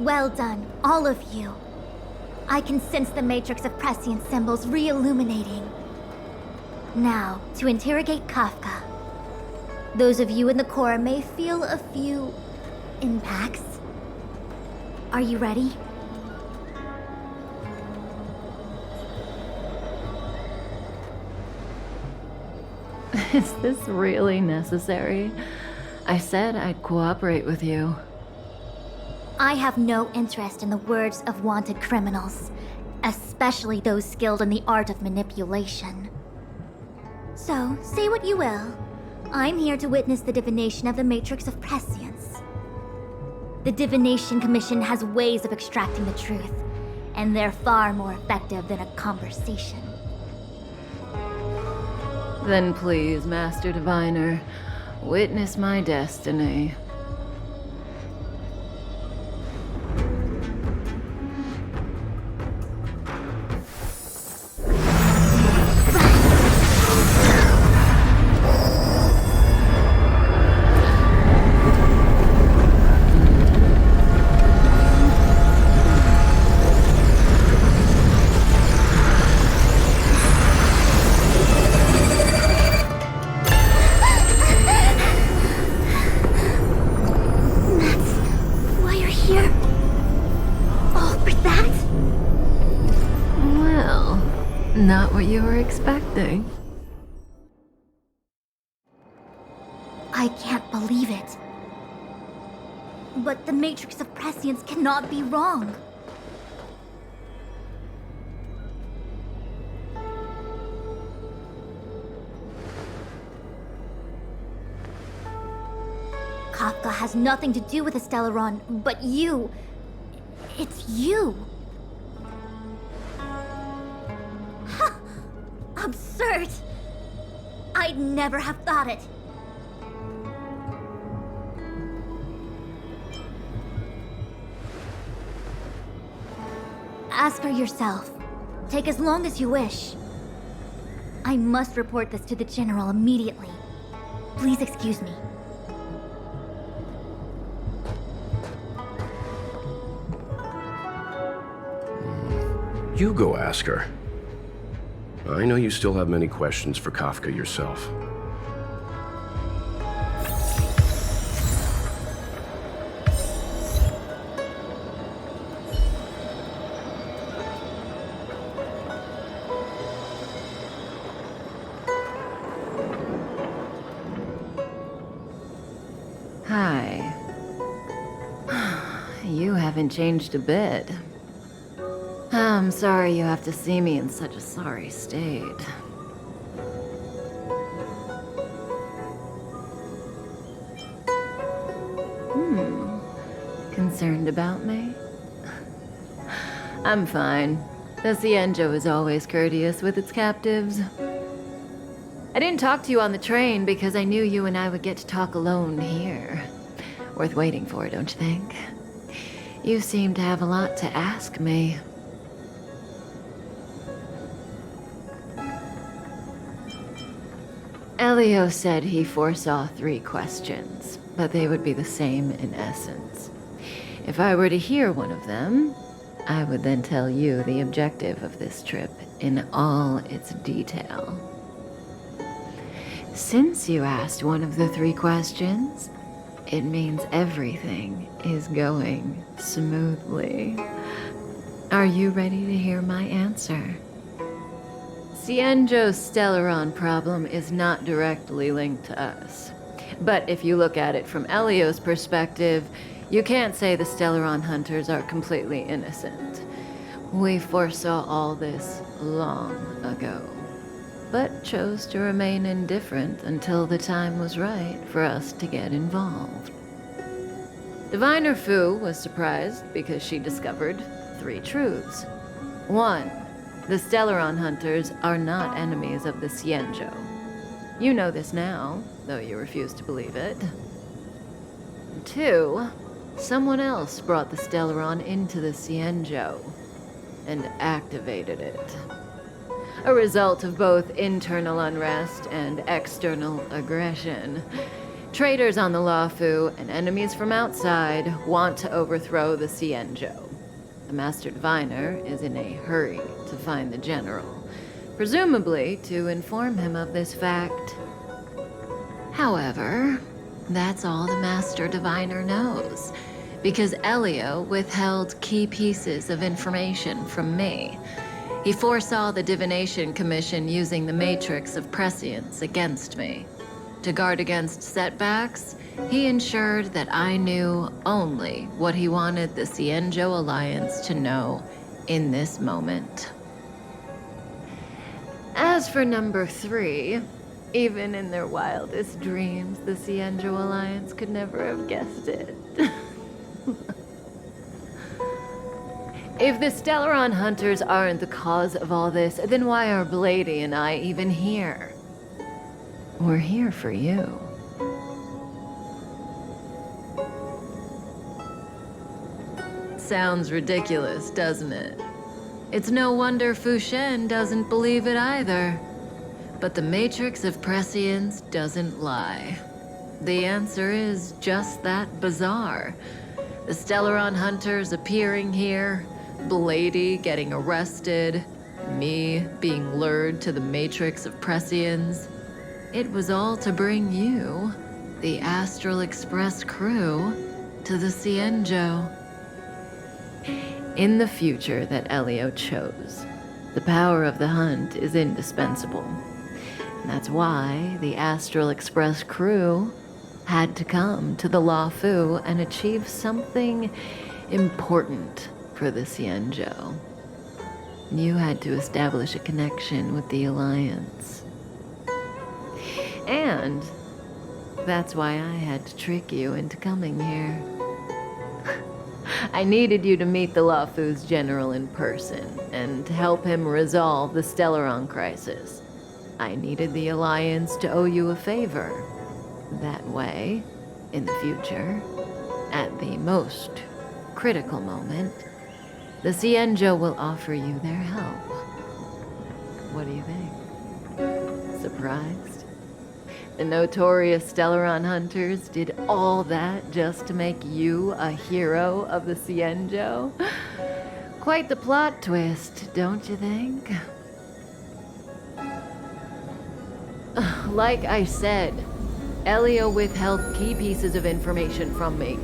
Well done, all of you. I can sense the matrix of prescient symbols re-illuminating. Now, to interrogate Kafka. Those of you in the core may feel a few impacts. Are you ready? Is this really necessary? I said I'd cooperate with you. I have no interest in the words of wanted criminals, especially those skilled in the art of manipulation. So, say what you will. I'm here to witness the divination of the Matrix of Prescience. The Divination Commission has ways of extracting the truth, and they're far more effective than a conversation. Then please, Master Diviner, witness my destiny. Not what you were expecting. I can't believe it. But the Matrix of Prescience cannot be wrong. Kafka has nothing to do with the Stellaron, but you... It's you! Absurd! I'd never have thought it. As for yourself, take as long as you wish. I must report this to the General immediately. Please excuse me. You go ask her. I know you still have many questions for Kafka yourself. Hi. You haven't changed a bit. I'm sorry you have to see me in such a sorry state. Concerned about me? I'm fine. The Cienjo is always courteous with its captives. I didn't talk to you on the train because I knew you and I would get to talk alone here. Worth waiting for, don't you think? You seem to have a lot to ask me. Elio said he foresaw 3 questions, but they would be the same in essence. If I were to hear one of them, I would then tell you the objective of this trip in all its detail. Since you asked one of the 3 questions, it means everything is going smoothly. Are you ready to hear my answer? Cienjo's Stellaron problem is not directly linked to us. But if you look at it from Elio's perspective, you can't say the Stellaron Hunters are completely innocent. We foresaw all this long ago, but chose to remain indifferent until the time was right for us to get involved. Diviner Fu was surprised because she discovered 3 truths. 1. The Stellaron Hunters are not enemies of the Cienjo. You know this now, though you refuse to believe it. 2. Someone else brought the Stellaron into the Cienjo and activated it. A result of both internal unrest and external aggression. Traitors on the Luocha and enemies from outside want to overthrow the Xianzhou. The Master Diviner is in a hurry to find the General, presumably to inform him of this fact. However, that's all the Master Diviner knows, because Elio withheld key pieces of information from me. He foresaw the Divination Commission using the Matrix of Prescience against me. To guard against setbacks, he ensured that I knew only what he wanted the Xianzhou Alliance to know in this moment. As for number 3, even in their wildest dreams, the Xianzhou Alliance could never have guessed it. If the Stellaron Hunters aren't the cause of all this, then why are Blady and I even here? We're here for you. Sounds ridiculous, doesn't it? It's no wonder Fu Shen doesn't believe it either. But the Matrix of Prescience doesn't lie. The answer is just that bizarre. The Stellaron Hunters appearing here, Blady getting arrested, me being lured to the Matrix of Prescience. It was all to bring you, the Astral Express crew, to the Xianzhou. In the future that Elio chose, the power of the hunt is indispensable. And that's why the Astral Express crew had to come to the Luocha and achieve something important for the Xianzhou. You had to establish a connection with the Alliance. And that's why I had to trick you into coming here. I needed you to meet the Luocha's general in person and to help him resolve the Stellaron crisis. I needed the Alliance to owe you a favor. That way, in the future, at the most critical moment, the Xianzhou will offer you their help. What do you think? Surprised? The notorious Stellaron Hunters did all that just to make you a hero of the Xianzhou? Quite the plot twist, don't you think? Like I said, Elio withheld key pieces of information from me.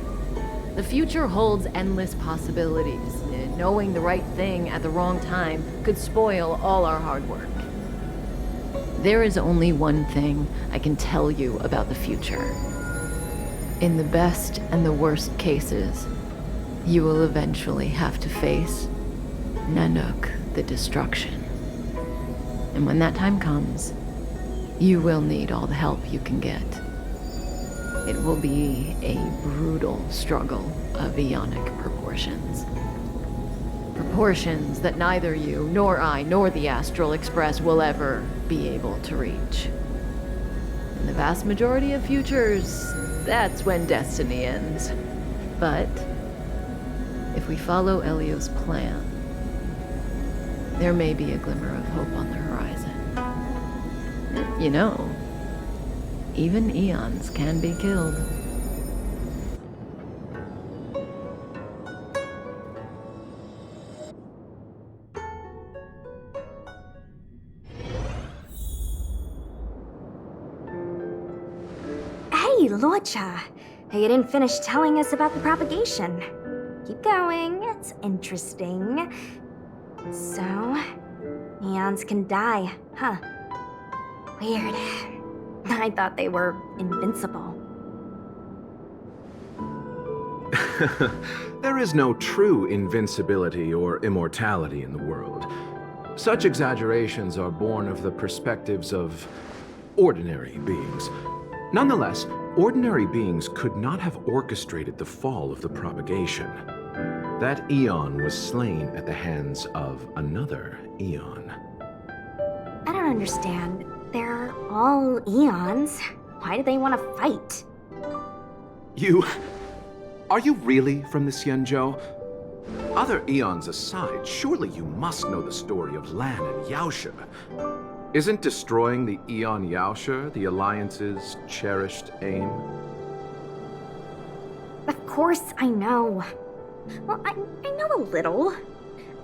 The future holds endless possibilities. Knowing the right thing at the wrong time could spoil all our hard work. There is only one thing I can tell you about the future. In the best and the worst cases, you will eventually have to face Nanook the Destruction. And when that time comes, you will need all the help you can get. It will be a brutal struggle of Eonic proportions. Proportions that neither you, nor I, nor the Astral Express will ever be able to reach. In the vast majority of futures, that's when destiny ends. But if we follow Elio's plan, there may be a glimmer of hope on the horizon. You know, even Eons can be killed. Hey, Luocha! You didn't finish telling us about the propagation. Keep going, it's interesting. So, Eons can die, huh? Weird. I thought they were invincible. There is no true invincibility or immortality in the world. Such exaggerations are born of the perspectives of ordinary beings. Nonetheless, ordinary beings could not have orchestrated the fall of the propagation. That Eon was slain at the hands of another Eon. I don't understand. They're all Eons. Why do they want to fight? Are you really from the Xianzhou? Other Eons aside, surely you must know the story of Lan and Yaoshe. Isn't destroying the Eon Yaoshe the Alliance's cherished aim? Of course I know. Well, I know a little.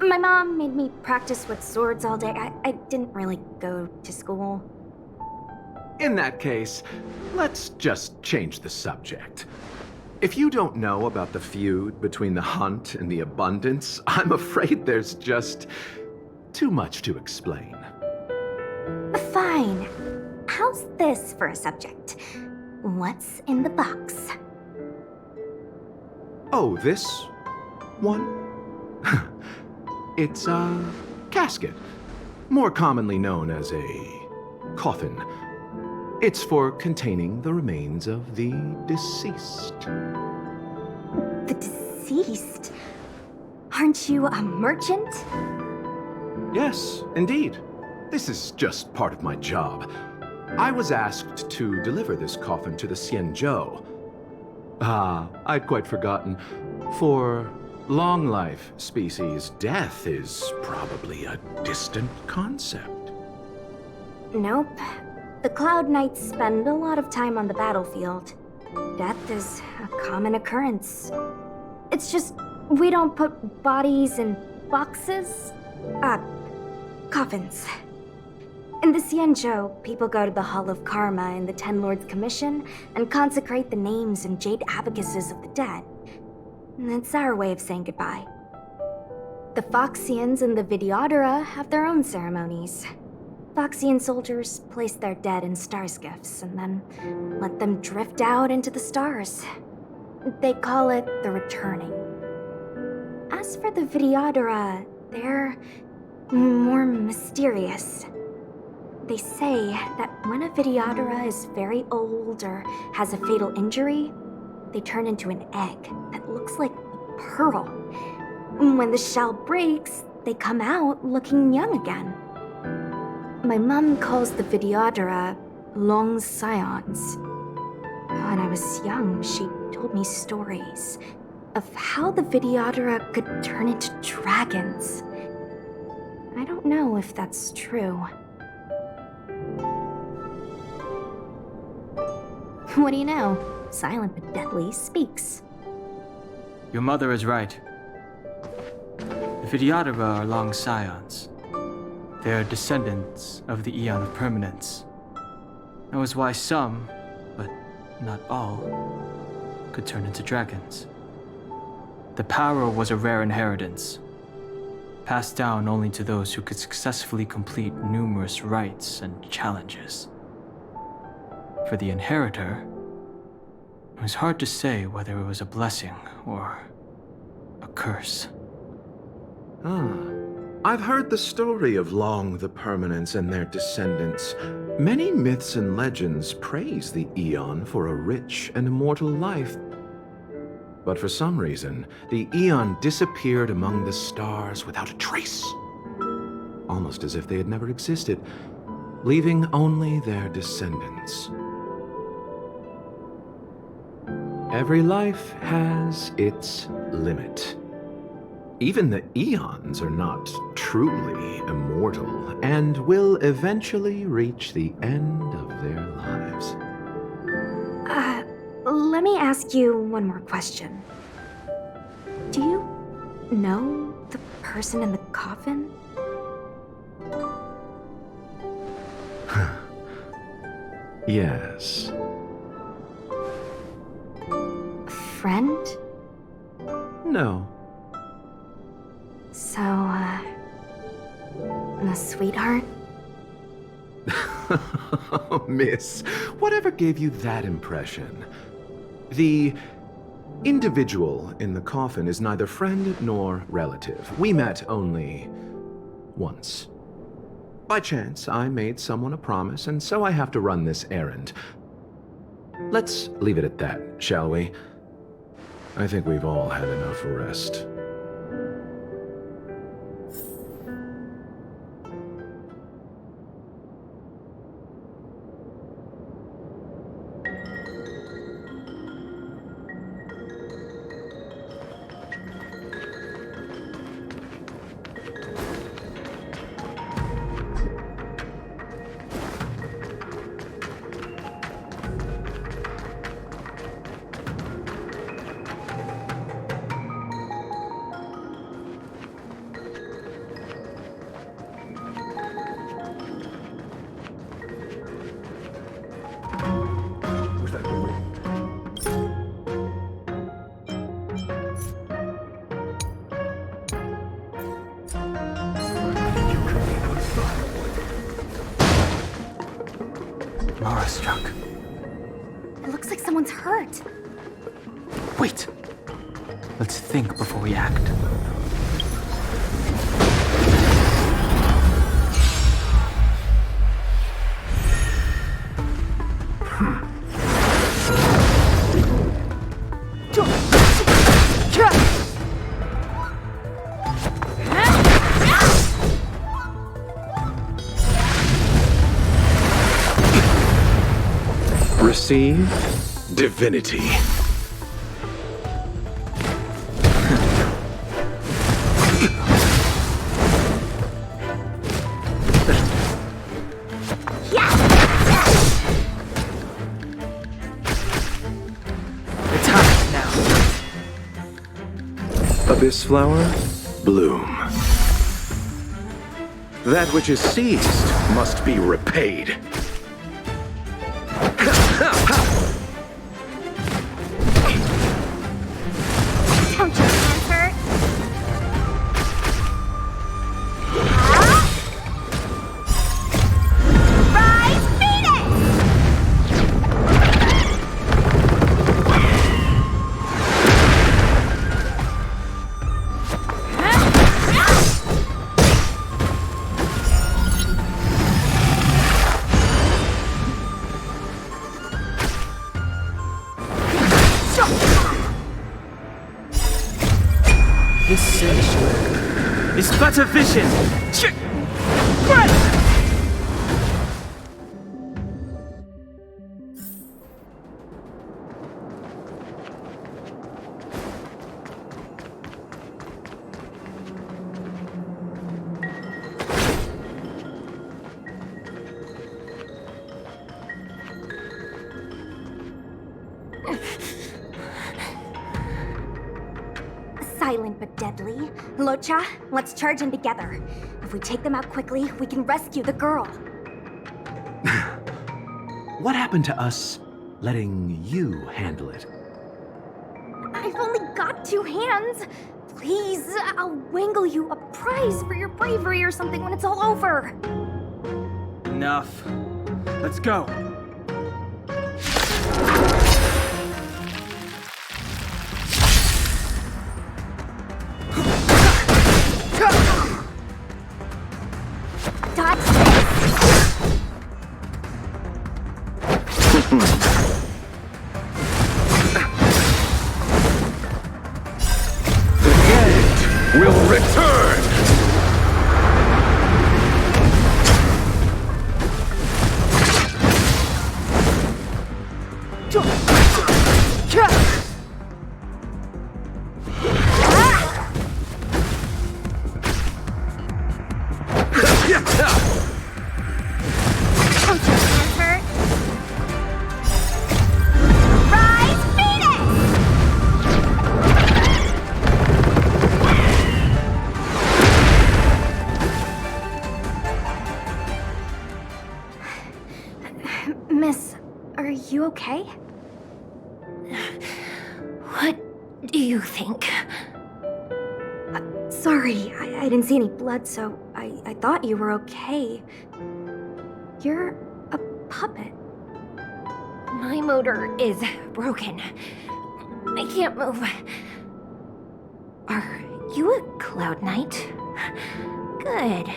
My mom made me practice with swords all day. I didn't really go to school. In that case, let's just change the subject. If you don't know about the feud between the Hunt and the Abundance, I'm afraid there's just too much to explain. Fine. How's this for a subject? What's in the box? Oh, this one? It's a casket, more commonly known as a coffin. It's for containing the remains of the deceased. The deceased? Aren't you a merchant? Yes, indeed. This is just part of my job. I was asked to deliver this coffin to the Xianzhou. I'd quite forgotten. For long life species, death is probably a distant concept. Nope. The Cloud Knights spend a lot of time on the battlefield. Death is a common occurrence. It's just, we don't put bodies in boxes. Coffins. In the Xianzhou, people go to the Hall of Karma in the Ten Lords Commission and consecrate the names and jade abacuses of the dead. It's our way of saying goodbye. The Foxians and the Videodora have their own ceremonies. Foxian soldiers place their dead in star skiffs and then let them drift out into the stars. They call it the returning. As for the Videodora, they're more mysterious. They say that when a Videodora is very old or has a fatal injury, they turn into an egg that looks like a pearl. When the shell breaks, they come out looking young again. My mom calls the Videodora long scions. When I was young, she told me stories of how the Videodora could turn into dragons. I don't know if that's true. What do you know? Silent but deadly speaks. Your mother is right. The Videodora are long scions. They are descendants of the Eon of Permanence. That was why some, but not all, could turn into dragons. The power was a rare inheritance, passed down only to those who could successfully complete numerous rites and challenges. For the inheritor, it was hard to say whether it was a blessing or a curse. I've heard the story of Long the Permanence and their descendants. Many myths and legends praise the Eon for a rich and immortal life. But for some reason, the Eon disappeared among the stars without a trace. Almost as if they had never existed, leaving only their descendants. Every life has its limit. Even the Eons are not truly immortal and will eventually reach the end of their lives. Let me ask you one more question. Do you know the person in the coffin? Yes. Friend? No. So, a sweetheart? Miss, whatever gave you that impression? The individual in the coffin is neither friend nor relative. We met only once. By chance, I made someone a promise, and so I have to run this errand. Let's leave it at that, shall we? I think we've all had enough rest. awestruck. It looks like someone's hurt. Wait! Let's think before we act. Receive divinity. It's hot now. Abyss flower, bloom. That which is seized must be repaid. Don't your hands hurt? Rise, Phoenix! This sanctuary is but a vision. Silent but deadly. Luocha, let's charge in together. If we take them out quickly, we can rescue the girl. What happened to us letting you handle it? I've only got 2 hands. Please, I'll wangle you a prize for your bravery or something when it's all over. Enough. Let's go. Dodge this! The end will return! Don't your hands hurt? Rise, Phoenix! Miss, are you okay? What do you think? Sorry, I didn't see any blood, so I thought you were okay. You're a puppet. My motor is broken. I can't move. Are you a Cloud Knight? Good.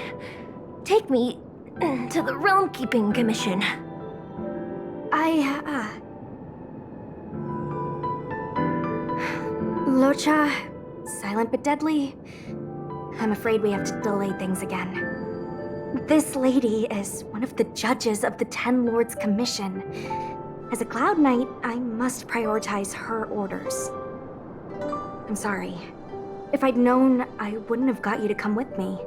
Take me to the Realm Keeping Commission. Luocha, silent but deadly. I'm afraid we have to delay things again. This lady is one of the judges of the 10 Lords Commission. As a Cloud Knight, I must prioritize her orders. I'm sorry. If I'd known, I wouldn't have got you to come with me.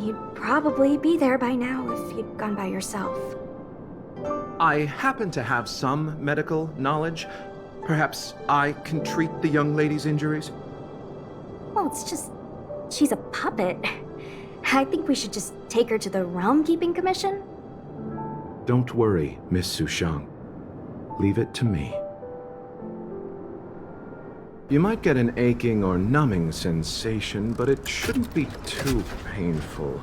You'd probably be there by now if you'd gone by yourself. I happen to have some medical knowledge. Perhaps I can treat the young lady's injuries? Well, it's just... she's a puppet. I think we should just take her to the Realm Keeping Commission. Don't worry, Miss Sushang. Leave it to me. You might get an aching or numbing sensation, but it shouldn't be too painful.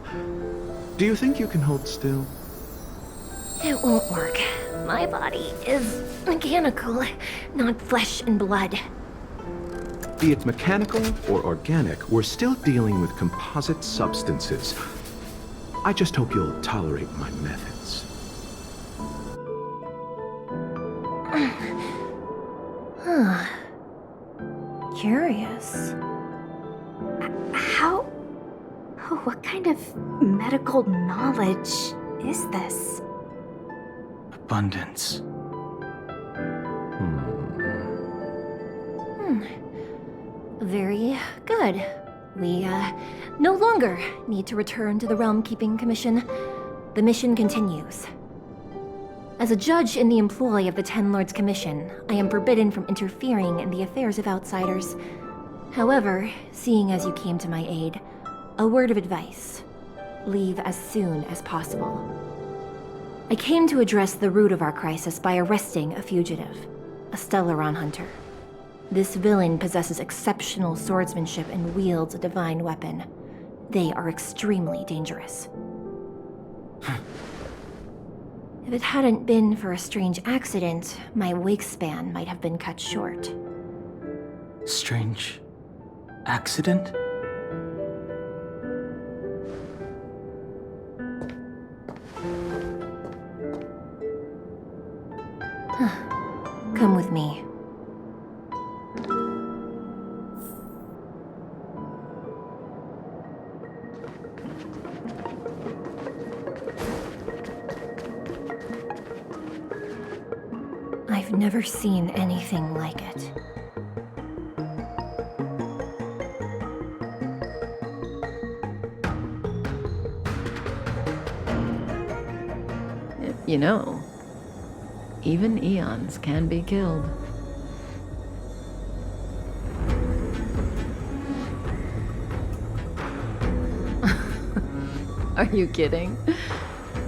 Do you think you can hold still? It won't work. My body is mechanical, not flesh and blood. Be it mechanical or organic, we're still dealing with composite substances. I just hope you'll tolerate my methods. Curious. How? Oh, what kind of medical knowledge is this? Abundance. Very good. We, no longer need to return to the Realm Keeping Commission. The mission continues. As a judge in the employ of the Ten Lords Commission, I am forbidden from interfering in the affairs of outsiders. However, seeing as you came to my aid, a word of advice. Leave as soon as possible. I came to address the root of our crisis by arresting a fugitive, a Stellaron Hunter. This villain possesses exceptional swordsmanship and wields a divine weapon. They are extremely dangerous. If it hadn't been for a strange accident, my wakespan might have been cut short. Strange accident? Come with me. I've never seen anything like it. You know, even Eons can be killed. Are you kidding?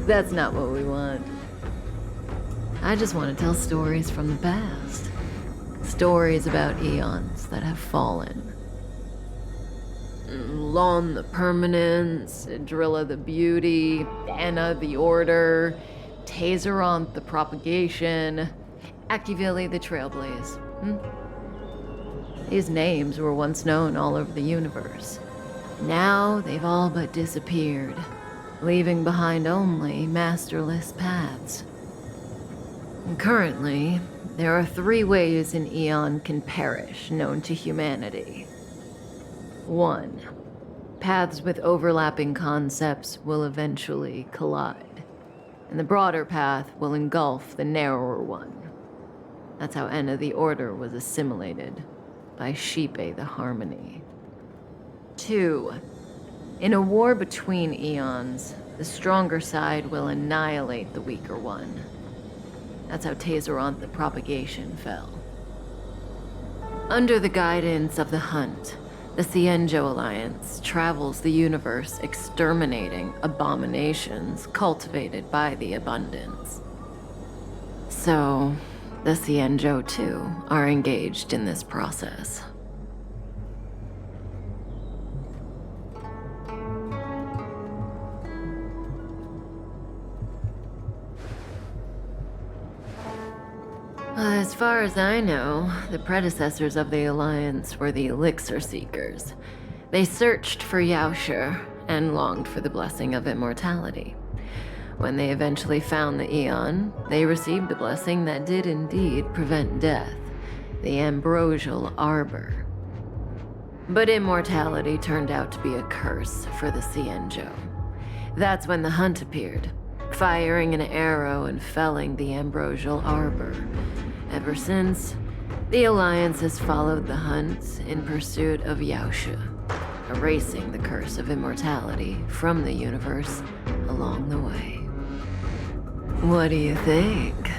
That's not what we want. I just want to tell stories from the past. Stories about Eons that have fallen. Lon the Permanence, Drilla the Beauty, Anna the Order, Tazeronth the Propagation, Activili the Trailblaze. These names were once known all over the universe. Now they've all but disappeared, leaving behind only masterless paths. And currently, there are 3 ways an Eon can perish known to humanity. 1. Paths with overlapping concepts will eventually collide, and the broader path will engulf the narrower one. That's how Enna the Order was assimilated, by Sheepe the Harmony. 2. In a war between Eons, the stronger side will annihilate the weaker one. That's how Tazeronth the Propagation fell. Under the guidance of the Hunt, the Cienjo Alliance travels the universe exterminating abominations cultivated by the Abundance. So, the Cienjo too are engaged in this process. As far as I know, the predecessors of the Alliance were the Elixir Seekers. They searched for Yaosha and longed for the blessing of immortality. When they eventually found the Eon, they received the blessing that did indeed prevent death, the Ambrosial Arbor. But immortality turned out to be a curse for the Cienjo. That's when the Hunt appeared, firing an arrow and felling the Ambrosial Arbor. Ever since, the Alliance has followed the Hunt in pursuit of Yaosha, erasing the curse of immortality from the universe along the way. What do you think?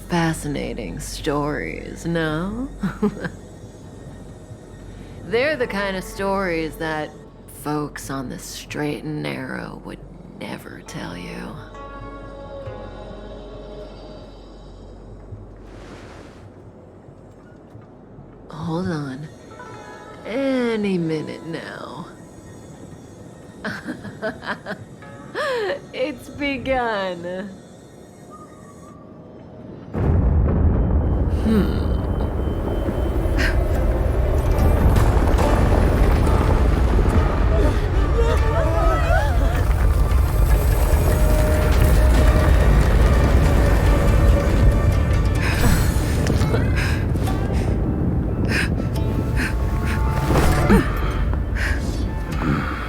Fascinating stories, no? They're the kind of stories that folks on the straight and narrow would never tell you. Hold on. Any minute now. It's begun.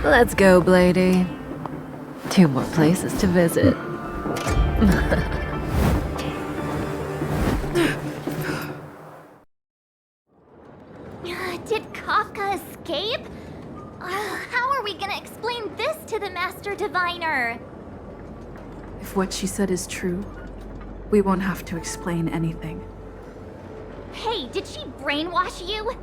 Let's go, Blady. 2 more places to visit. Did Kafka escape? How are we gonna explain this to the Master Diviner? If what she said is true, we won't have to explain anything. Hey, did she brainwash you?